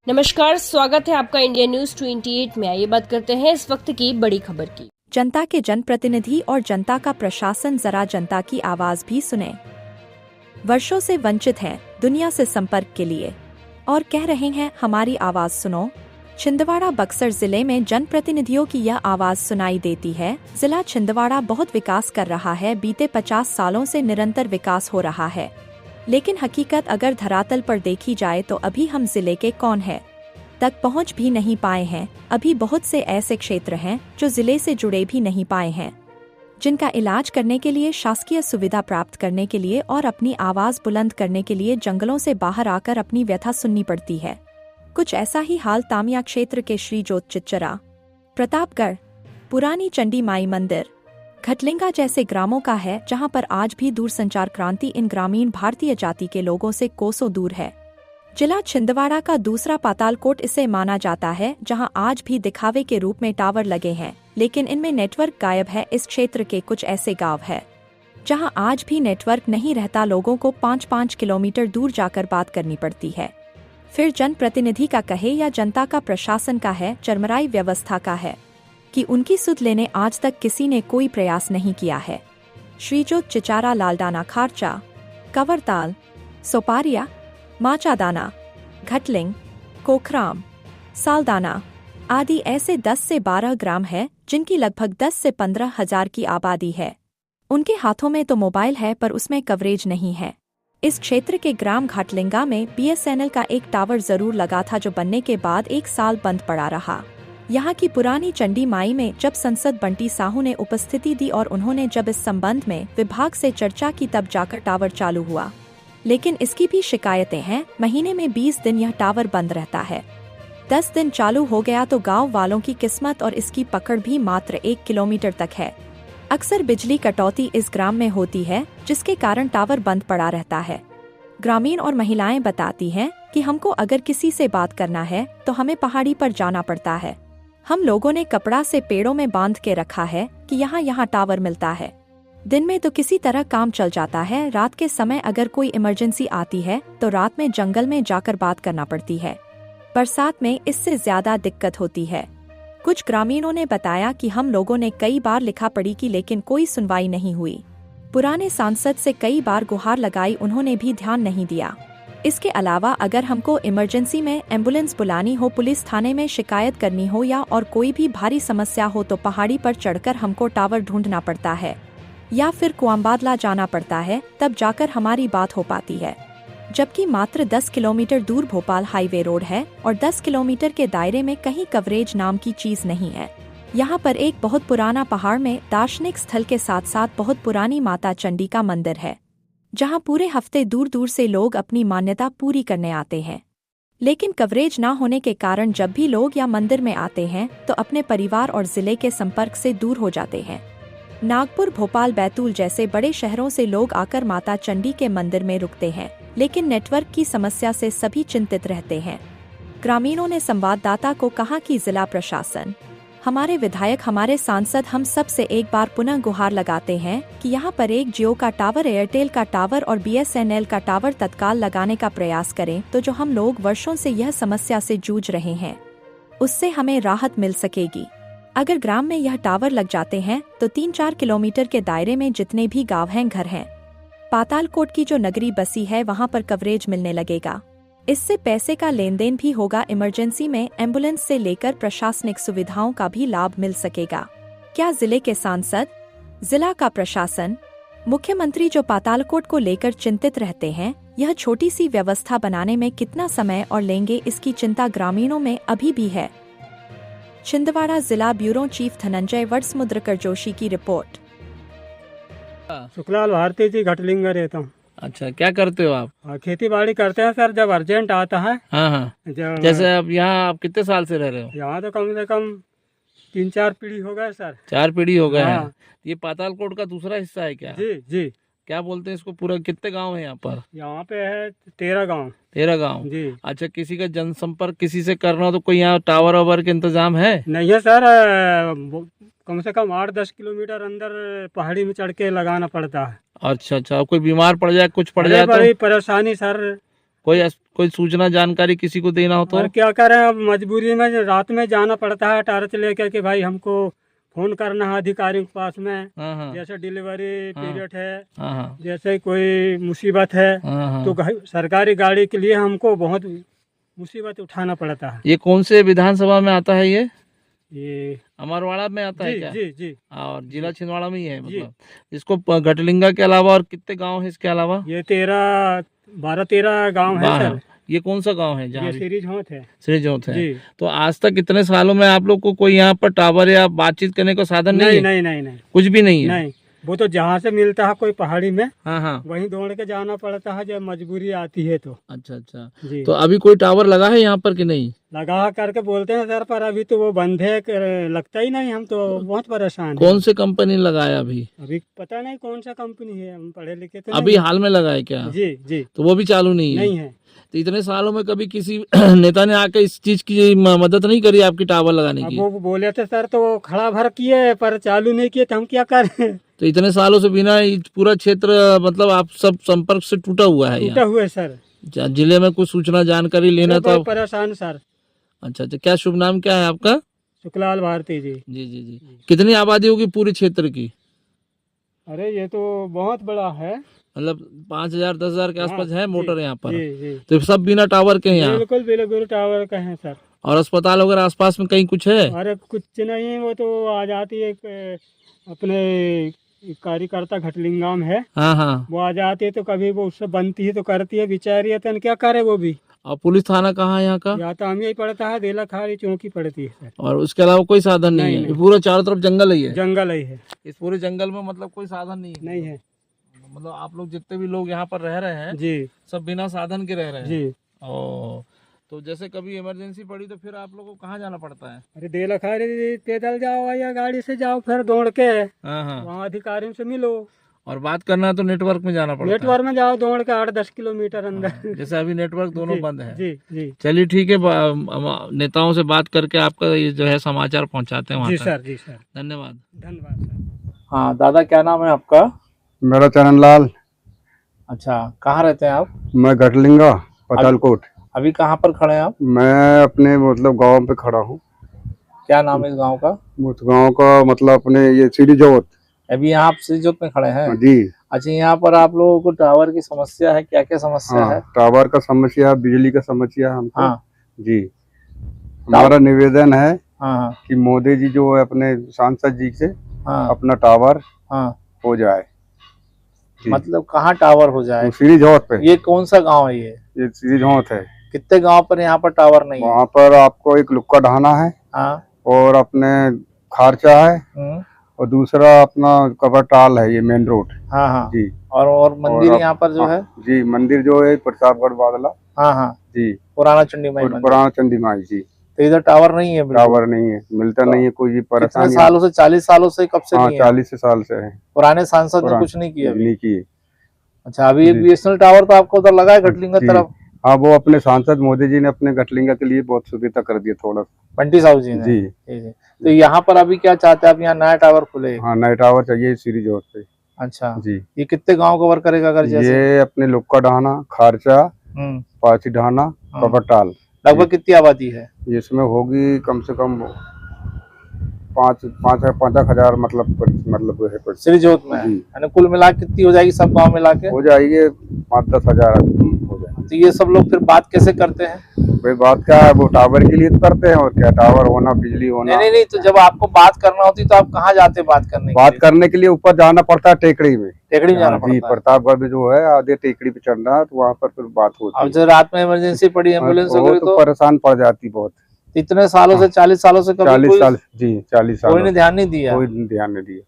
नमस्कार, स्वागत है आपका इंडिया न्यूज 28 में। आइए बात करते हैं इस वक्त की बड़ी खबर की। जनता के जनप्रतिनिधि और जनता का प्रशासन जरा जनता की आवाज भी सुने। वर्षों से वंचित हैं दुनिया से संपर्क के लिए और कह रहे हैं हमारी आवाज सुनो। छिंदवाड़ा बक्सर जिले में जनप्रतिनिधियों की यह आवाज सुनाई देती है। जिला छिंदवाड़ा बहुत विकास कर रहा है। बीते 50 सालों से निरंतर विकास हो रहा है, लेकिन हकीकत अगर धरातल पर देखी जाए तो अभी हम जिले के कौन है तक पहुंच भी नहीं पाए हैं। अभी बहुत से ऐसे क्षेत्र हैं जो जिले से जुड़े भी नहीं पाए हैं, जिनका इलाज करने के लिए, शासकीय सुविधा प्राप्त करने के लिए और अपनी आवाज बुलंद करने के लिए जंगलों से बाहर आकर अपनी व्यथा सुननी पड़ती है। कुछ ऐसा ही हाल तामिया क्षेत्र के श्री जोत चिच्चरा, प्रतापगढ़, पुरानी चंडी माई मंदिर, घटलिंगा जैसे ग्रामों का है, जहां पर आज भी दूरसंचार क्रांति इन ग्रामीण भारतीय जाति के लोगों से कोसों दूर है। जिला छिंदवाड़ा का दूसरा पातालकोट इसे माना जाता है, जहां आज भी दिखावे के रूप में टावर लगे हैं, लेकिन इनमें नेटवर्क गायब है। इस क्षेत्र के कुछ ऐसे गांव है जहां आज भी नेटवर्क नहीं रहता। लोगों को 5-5 किलोमीटर दूर जाकर बात करनी पड़ती है। फिर जनप्रतिनिधि का कहे या जनता का, प्रशासन का है, चरमराई व्यवस्था का है कि उनकी सुध लेने आज तक किसी ने कोई प्रयास नहीं किया है। श्रीजोत चिचारा, लालडाना, खारचा, कवरताल, सोपारिया, माचादाना, घटलिंग, कोखराम, सालदाना आदि ऐसे 10 से 12 ग्राम है जिनकी लगभग 10 से 15 हजार की आबादी है। उनके हाथों में तो मोबाइल है पर उसमें कवरेज नहीं है। इस क्षेत्र के ग्राम घाटलिंगा में BSNL का एक टावर जरूर लगा था, जो बनने के बाद 1 साल बंद पड़ा रहा। यहाँ की पुरानी चंडी माई में जब सांसद बंटी साहू ने उपस्थिति दी और उन्होंने जब इस संबंध में विभाग से चर्चा की, तब जाकर टावर चालू हुआ। लेकिन इसकी भी शिकायतें हैं। महीने में 20 दिन यह टावर बंद रहता है। 10 दिन चालू हो गया तो गांव वालों की किस्मत और इसकी पकड़ भी मात्र 1 किलोमीटर तक है। अक्सर बिजली कटौती इस ग्राम में होती है, जिसके कारण टावर बंद पड़ा रहता है। ग्रामीण और महिलाएं बताती हैं कि हमको अगर किसी से बात करना है तो हमें पहाड़ी पर जाना पड़ता है। हम लोगों ने कपड़ा से पेड़ों में बांध के रखा है कि यहाँ टावर मिलता है। दिन में तो किसी तरह काम चल जाता है। रात के समय अगर कोई इमरजेंसी आती है तो रात में जंगल में जाकर बात करना पड़ती है। बरसात में इससे ज्यादा दिक्कत होती है। कुछ ग्रामीणों ने बताया कि हम लोगों ने कई बार लिखा पढ़ी की, लेकिन कोई सुनवाई नहीं हुई। पुराने सांसद से कई बार गुहार लगाई, उन्होंने भी ध्यान नहीं दिया। इसके अलावा अगर हमको इमरजेंसी में एम्बुलेंस बुलानी हो, पुलिस थाने में शिकायत करनी हो या और कोई भी भारी समस्या हो तो पहाड़ी पर चढ़कर हमको टावर ढूंढना पड़ता है या फिर कुआंबादला जाना पड़ता है, तब जाकर हमारी बात हो पाती है। जबकि मात्र 10 किलोमीटर दूर भोपाल हाईवे रोड है और 10 किलोमीटर के दायरे में कहीं कवरेज नाम की चीज नहीं है। यहाँ पर एक बहुत पुराना पहाड़ में दार्शनिक स्थल के साथ साथ बहुत पुरानी माता चंडी का मंदिर है, जहाँ पूरे हफ्ते दूर दूर से लोग अपनी मान्यता पूरी करने आते हैं। लेकिन कवरेज ना होने के कारण जब भी लोग या मंदिर में आते हैं तो अपने परिवार और जिले के संपर्क से दूर हो जाते हैं। नागपुर, भोपाल, बैतूल जैसे बड़े शहरों से लोग आकर माता चंडी के मंदिर में रुकते हैं, लेकिन नेटवर्क की समस्या से सभी चिंतित रहते हैं। ग्रामीणों ने संवाददाता को कहा कि जिला प्रशासन, हमारे विधायक, हमारे सांसद, हम सब से एक बार पुनः गुहार लगाते हैं कि यहाँ पर एक जियो का टावर, एयरटेल का टावर और BSNL का टावर तत्काल लगाने का प्रयास करें, तो जो हम लोग वर्षों से यह समस्या से जूझ रहे हैं उससे हमें राहत मिल सकेगी। अगर ग्राम में यह टावर लग जाते हैं तो 3-4 किलोमीटर के दायरे में जितने भी गांव हैं, घर हैं, पातालकोट की जो नगरी बसी है, वहां पर कवरेज मिलने लगेगा। इससे पैसे का लेन देन भी होगा। इमरजेंसी में एम्बुलेंस से लेकर प्रशासनिक सुविधाओं का भी लाभ मिल सकेगा। क्या जिले के सांसद, जिला का प्रशासन, मुख्यमंत्री जो पातालकोट को लेकर चिंतित रहते हैं, यह छोटी सी व्यवस्था बनाने में कितना समय और लेंगे, इसकी चिंता ग्रामीणों में अभी भी है। छिंदवाड़ा जिला ब्यूरो चीफ धनंजय वड़समुद्रकर जोशी की रिपोर्ट। सुखलाल भारती जी, घटलिंगा रहता हूँ। अच्छा, क्या करते हो आप? खेती बाड़ी करते हैं सर, जब अर्जेंट आता है। हाँ। जैसे अब यहाँ आप कितने साल से रह रहे हो? यहाँ तो कम से कम 3-4 पीढ़ी हो गए सर। 4 पीढ़ी हो गए हाँ। हैं। ये पातालकोट का दूसरा हिस्सा है क्या? जी। क्या बोलते हैं इसको? पूरा कितने गांव है यहाँ पर? यहाँ पे है 13 गाँव। 13 गांव जी। अच्छा, किसी का जनसंपर्क किसी से करना हो तो कोई यहाँ टावर वावर के इंतजाम है? नहीं है सर, कम से कम 8-10 किलोमीटर अंदर पहाड़ी में चढ़ के लगाना पड़ता है। अच्छा, कोई बीमार पड़ जाए, कुछ पड़ जाए तो? बड़ी परेशानी सर। कोई कोई सूचना जानकारी किसी को देना हो तो? और क्या करें, अब मजबूरी में रात में जाना पड़ता है टार्च लेकर के भाई हमको फोन करना है अधिकारियों के पास में। हाँ हाँ जैसे डिलीवरी पीरियड है, हाँ हाँ जैसे कोई मुसीबत है, हाँ हाँ। तो सरकारी गाड़ी के लिए हमको बहुत मुसीबत उठाना पड़ता है। ये कौन से विधानसभा में आता है ये अमरवाड़ा में आता है जी क्या? जी जी, और जिला छिंदवाड़ा में ही है जी। मतलब? इसको घटलिंगा के अलावा और कितने गांव है इसके अलावा? ये 12-13 गांव है सर। ये कौन सा गांव है जहाँ ये सीरीज होत है श्रीजोत है? जी। तो आज तक इतने सालों में आप लोग को कोई यहाँ पर टावर या बातचीत करने का साधन नहीं नहीं है? नहीं नहीं नहीं कुछ भी नहीं है? नहीं, वो तो जहाँ से मिलता है कोई पहाड़ी में हाँ हाँ। वहीं दौड़ के जाना पड़ता है जब मजबूरी आती है तो। अच्छा अच्छा। जी, तो अभी कोई टावर लगा है यहाँ पर कि नहीं? लगा करके बोलते हैं सर, पर अभी तो वो बंद है, लगता ही नहीं। हम तो बहुत परेशान हैं। कौन से कंपनी लगाया अभी? अभी पता नहीं कौन सा कंपनी है, हम पढ़े लिखे तो अभी नहीं। हाल में लगाया क्या? जी जी, तो वो भी चालू नहीं है? नहीं है। तो इतने सालों में कभी किसी नेता ने आके इस चीज की मदद नहीं करी आपकी टावर लगाने अब की? वो बोले थे सर, तो वो खड़ा भर किए पर चालू नहीं किए, तो हम क्या करें। तो इतने सालों से बिना पूरा क्षेत्र मतलब आप सब संपर्क से टूटा हुआ है टूटा यहाँ? हुआ है सर। जिले में कुछ सूचना जानकारी लेना था? बहुत परेशान सर। अच्छा अच्छा। क्या शुभ नाम क्या है आपका? शुक्लाल भारती जी। जी जी जी। कितनी आबादी होगी पूरे क्षेत्र की? अरे ये तो बहुत बड़ा है, मतलब 5,000 10,000 के आसपास है मोटर यहाँ पर? जी जी, तो सब बिना टावर के हैं यहाँ? बिल्कुल बिल्कुल टावर का है सर। और अस्पताल वगैरह आसपास में कहीं कुछ है? अरे कुछ नहीं, वो तो आ जाती है अपने कार्यकर्ता घटलिंगाम है, हाँ हाँ। वो आ जाती है तो कभी वो उससे बनती है तो करती है, बेचारी है, तो क्या करे वो भी। और पुलिस थाना कहाँ है यहाँ का? या तो हम यही पड़ता है, देला खाड़ी चौकी पड़ती है सर। और उसके अलावा कोई साधन नहीं नहीं, है? नहीं। ये पूरा चारों तरफ जंगल ही है? जंगल ही है, इस पूरे जंगल में मतलब कोई साधन नहीं है? नहीं है मतलब आप लोग जितने भी लोग यहाँ पर रह रहे हैं जी सब बिना साधन के रह रहे हैं? जी। ओ, तो जैसे कभी इमरजेंसी पड़ी तो फिर आप लोगों को कहाँ जाना पड़ता है? अरे देला खाड़ी पैदल जाओ या गाड़ी से जाओ, फिर दौड़ के हाँ हाँ। वहाँ अधिकारियों से मिलो। और बात करना है तो नेटवर्क में जाना पड़ता है? नेटवर्क में जाओ, दौड़ के 8-10 किलोमीटर अंदर। हाँ, जैसे अभी नेटवर्क दोनों जी, बंद है? जी जी चलिए ठीक है, नेताओं से बात करके आपका ये जो है समाचार पहुंचाते हैं वहाँ जी तक। सर, जी सर, धन्यवाद। धन्यवाद सर। हाँ दादा, क्या नाम है आपका? मेरा चरणलाल। अच्छा, कहाँ रहते हैं आप? मैं घटलिंगा पतालकोट। अभी कहाँ पर खड़े हैं आप? मैं अपने मतलब गांव पे खड़ा हूँ। क्या नाम है इस गांव का? उस गांव का मतलब अपने ये श्रीजोत। अभी यहाँ आप श्रीजोत में खड़े हैं? जी अच्छा, यहाँ पर आप लोगों को टावर की समस्या है, क्या क्या समस्या हाँ, है? टावर का समस्या, बिजली का समस्या हमको। हाँ जी, हमारा निवेदन है हाँ हाँ कि मोदी जी जो है अपने सांसद जी से हाँ अपना टावर हाँ। हो जाए। जी। मतलब कहाँ टावर हो जाए? श्रीजोत पे। ये कौन सा गांव है ये श्रीजोत है। कितने गांव पर यहाँ पर टावर नहीं है? वहाँ पर आपको एक लुक्का ढाना है हाँ। और अपने खारचा है और दूसरा अपना कबरटाल है, ये मेन रोड। हाँ हाँ। जी। और मंदिर और यहाँ पर जो है? जी, मंदिर जो है प्रतापगढ़ बादला। हाँ हाँ। जी, पुराना चंडी माई मंदिर। पुराना चंडी माई जी। तो इधर टावर नहीं है बिल्कुल? टावर नहीं है, मिलता नहीं है, कोई कितने परेशानी। सालों से? 40 सालों से? कब से हाँ, नहीं है? 40 साल से है। पुराने सांसद ने कुछ नहीं किया अभी? नहीं किए। अच्छा, अभी एक जी। बीएसएनएल टावर तो आपको उधर लगा है घटलिंगा जी। तरफ? हाँ, वो अपने सांसद मोदी जी ने अपने घटलिंगा के लिए बहुत सुविधा कर दिया थोड़ा। बंटी साहू जी ने? जी। ठीक है। तो यहाँ पर अभी क्या चाहते हैं आप? यहाँ नया टावर खुले? हाँ, नए टावर चाहिए श्रीजोत पे। अच्छा जी। ये कितने गांव कवर करेगा अगर जैसे? ये अपने लुक्का ढाना, खारचा, पाची ढाना, हाँ। कबरटाल। लगभग कितनी आबादी है? इसमें होगी कम से कम 5,000 मतलब है कुछ। श्रीजोत में? जी। यानी कुल मिला के कितनी हो जाएगी सब गांव मिला के? हो जाएगी 5-10 हजार हो जाए। तो ये सब लोग फिर बात कैसे करते हैं? भाई बात क्या है, वो टावर के लिए तो करते हैं और क्या, टावर होना, बिजली होना। नहीं, तो जब आपको बात करना होती तो आप कहाँ जाते बात करने के बात लिए? करने के लिए ऊपर जाना पड़ता है, टेकड़ी में। टेकड़ी में जाना हाँ, जी, पड़ता है? प्रतापगढ़ में जो है आधे टेकड़ी पे चढ़ना है, तो वहाँ पर फिर बात होती अब है। जब रात में इमरजेंसी पड़ी, एम्बुलेंस हो वो गई तो परेशान पड़ जाती बहुत। इतने सालों से 40 सालों से कभी 40 कोई साल जी, 40 साल कोई ने ध्यान नहीं दिया? कोई ध्यान नहीं दिया।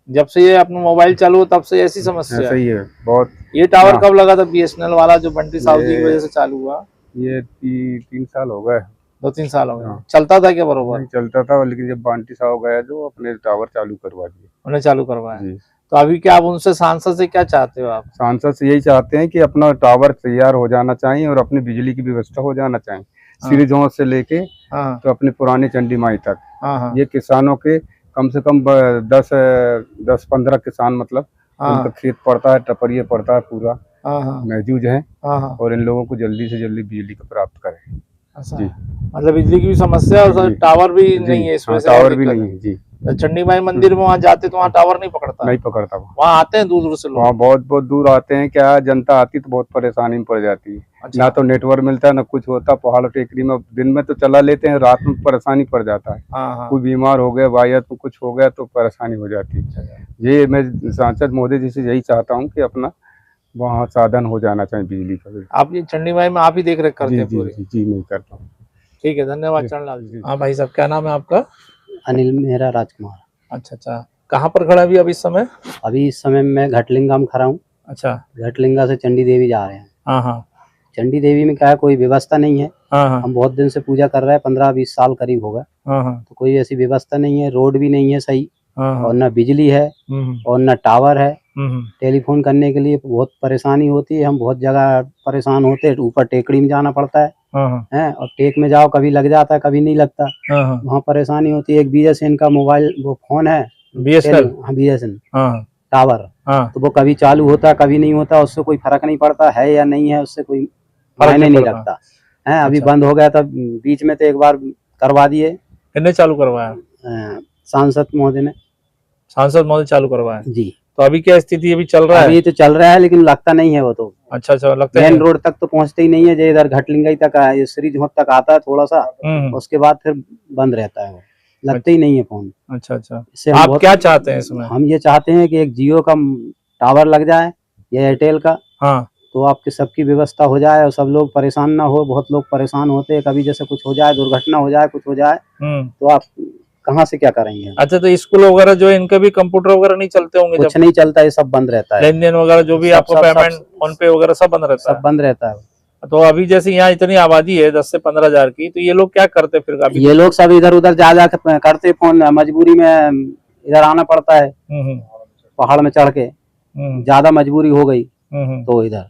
जब से ये अपना मोबाइल चालू हो तब से ऐसी समस्या ऐसा ही है बहुत। ये टावर हाँ। कब लगा था बीएसएनएल वाला जो बंटी साहू जी की वजह से चालू हुआ? ये 3 साल हो गए। 2-3 साल हो गए। हाँ। चलता था क्या बरोबर? नहीं चलता था, लेकिन जब बंटी साहब गया जो अपने टावर चालू करवा दिए। उन्हें चालू करवाया। जी। तो अभी क्या आप उनसे, सांसद से क्या चाहते हो आप? सांसद से यही चाहते हैं कि अपना टावर तैयार हो जाना चाहिए और अपनी बिजली की व्यवस्था हो जाना चाहिए। श्रीजोत से लेके हाँ तो अपने पुराने चंडी माई तक। हाँ हाँ ये किसानों के कम से कम 10-15 किसान मतलब हाँ। उनका खेत पड़ता है, टपरिया पड़ता है पूरा। हाँ हाँ महजूद हैं हाँ हाँ। और इन लोगों को जल्दी से जल्दी बिजली को प्राप्त करें। अच्छा, जी। मतलब बिजली की भी समस्या है और जी। टावर भी जी, नहीं है, इस हाँ, वजह से टावर भी दिक्कत नहीं है। है जी, तो चंडी माई मंदिर में वहाँ जाते तो वहाँ टावर नहीं पकड़ता, नहीं पकड़ता वो। वहाँ आते हैं दूर दूर से लोग। वहाँ बहुत बहुत दूर आते हैं, क्या जनता आती तो बहुत परेशानी में पड़ जाती है। अच्छा। ना तो नेटवर्क मिलता है ना कुछ होता, पहाड़ टेकरी में दिन में तो चला लेते हैं, रात में परेशानी पड़ जाता है। हाँ हाँ। कोई बीमार हो गया, वायरस में कुछ हो गया तो परेशानी हो जाती है। ये मैं सांसद महोदय जी से यही चाहता हूँ कि अपना वहाँ साधन हो जाना चाहिए बिजली का भी। आप ये चंडी माई में आप ही देख रेख करते जी हैं जी पूरी? जी जी, मैं करता हूँ। ठीक है, धन्यवाद चरणलाल जी। हाँ भाई साहब, क्या नाम है आपका? अनिल मेहरा राजकुमार। अच्छा अच्छा, कहाँ पर खड़ा है अभी इस समय? अभी इस समय मैं घटलिंगा में खड़ा हूँ। अच्छा। घटलिंगा से चंडी देवी जा रहे हैं। हाँ हाँ चंडी देवी में क्या है, कोई व्यवस्था नहीं है। हाँ हाँ हम बहुत दिन से पूजा कर रहे हैं, 15-20 साल करीब हो गए, हाँ हाँ तो कोई ऐसी व्यवस्था नहीं है। रोड भी नहीं है सही, हाँ और न बिजली है और न टावर है। टेलीफोन करने के लिए बहुत परेशानी होती है। हम बहुत जगह परेशान होते हैं, ऊपर टेकड़ी में जाना पड़ता है हैं, और टेक में जाओ कभी लग जाता है कभी नहीं लगता, वहाँ परेशानी होती है। एक BSN का मोबाइल वो फोन है, BSNL। हाँ BSN हाँ टावर, हाँ, तो वो कभी चालू होता है कभी नहीं होता, उससे कोई फर्क नहीं पड़ता है या नहीं है, उससे कोई मायने नहीं रखता है। अभी अच्छा। बंद हो गया था बीच में, तो एक बार करवा दिए। किसने चालू करवाया? सांसद महोदय ने। सांसद महोदय चालू करवाया जी। तो अभी क्या स्थिति अभी चल रहा है? अभी तो चल रहा है लेकिन लगता नहीं है वो तो। अच्छा अच्छा, लगता है मेन रोड तक तो पहुंचते ही नहीं है, जो इधर घटलिंगाई तक है, ये श्री झोंट तक आता है थोड़ा सा, उसके बाद फिर बंद रहता है वो, लगते ही नहीं है फोन। अच्छा अच्छा, इससे हम आप बहुत- क्या चाहते हैं इसमें? हम ये चाहते हैं कि एक जियो का टावर लग जाए या एयरटेल का, हाँ तो आपकी सबकी व्यवस्था हो जाए और सब लोग परेशान ना हो। बहुत लोग परेशान होते हैं, कभी जैसे कुछ हो जाए, दुर्घटना हो जाए, कुछ हो जाए, तो आप कहाँ से क्या करेंगे? अच्छा, तो स्कूल वगैरह जो है इनके भी कंप्यूटर वगैरह नहीं चलते होंगे? कुछ नहीं चलता है, सब बंद रहता है। लेन देन वगैरह जो भी सब- आपको सब- पेमेंट सब- फोन पे वगैरह सब बंद रहता सब बंद रहता है। है? तो अभी जैसे यहाँ इतनी आबादी है 10 से 15 हजार की, तो ये लोग क्या करते फिर? अभी ये लोग सब इधर उधर जा जा के करते फोन, मजबूरी में इधर आना पड़ता है, पहाड़ में चढ़ के ज्यादा मजबूरी हो गई तो इधर।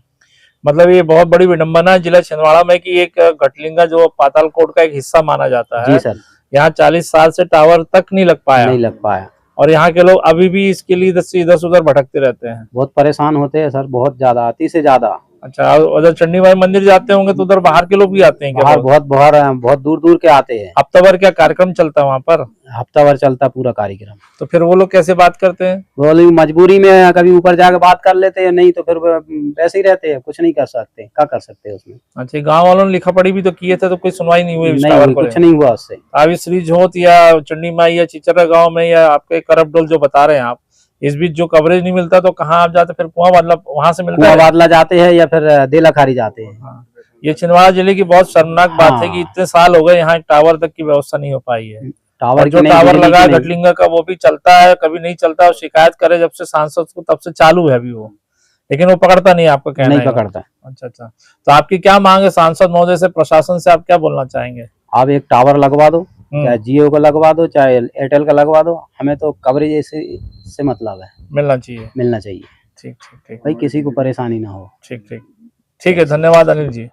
मतलब ये बहुत बड़ी विडंबना है जिला छिंदवाड़ा में कि एक घटलिंगा जो पातालकोट का एक हिस्सा माना जाता है, जी सर, यहाँ 40 साल से टावर तक नहीं लग पाया। नहीं लग पाया, और यहाँ के लोग अभी भी इसके लिए इधर से उधर भटकते रहते हैं। बहुत परेशान होते हैं सर, बहुत ज्यादा, अति से ज्यादा। अच्छा, उधर चंडी माई मंदिर जाते होंगे तो उधर बाहर के लोग भी आते हैं क्या? बाहर बहुत दूर दूर के आते हैं। हफ्ता भर क्या कार्यक्रम चलता है वहाँ पर? हफ्ता भर चलता पूरा कार्यक्रम। तो फिर वो लोग कैसे बात करते हैं? वो लोग मजबूरी में कभी ऊपर जाकर बात कर लेते हैं, नहीं तो फिर वैसे ही रहते हैं, कुछ नहीं कर सकते, क्या कर सकते हैं उसमें। अच्छा, गांव वालों ने लिखा पढ़ी भी तो किए थे तो कोई सुनवाई नहीं हुई? नहीं, कुछ नहीं हुआ उससे। अभी श्री झोत या चंडी माई या चिचरा गांव में या आपके करपडोल जो बता रहे हैं आप, इस बीच जो कवरेज नहीं मिलता तो कहाँ आप जाते? फिर कुआं बादला वहां से मिलता है? बादला जाते हैं या फिर देलाखारी जाते हैं। हाँ। ये छिंदवाड़ा जिले की बहुत शर्मनाक बात है कि इतने साल हो गए यहाँ टावर तक की व्यवस्था नहीं हो पाई है। टावर जो टावर लगा है घटलिंगा का वो भी चलता है, कभी नहीं चलता, और शिकायत करे जब से सांसद को तब से चालू है अभी वो, लेकिन वो पकड़ता नहीं, आपका कहना नहीं पकड़ता। अच्छा अच्छा, तो आपकी क्या मांग है सांसद महोदय से, प्रशासन से आप क्या बोलना चाहेंगे? आप एक टावर लगवा दो, चाहे जियो का लगवा दो चाहे एयरटेल का लगवा दो, हमें तो कवरेज से मतलब है, मिलना चाहिए। मिलना चाहिए। ठीक ठीक ठीक भाई किसी को परेशानी ना हो। ठीक ठीक ठीक है, धन्यवाद अनिल जी।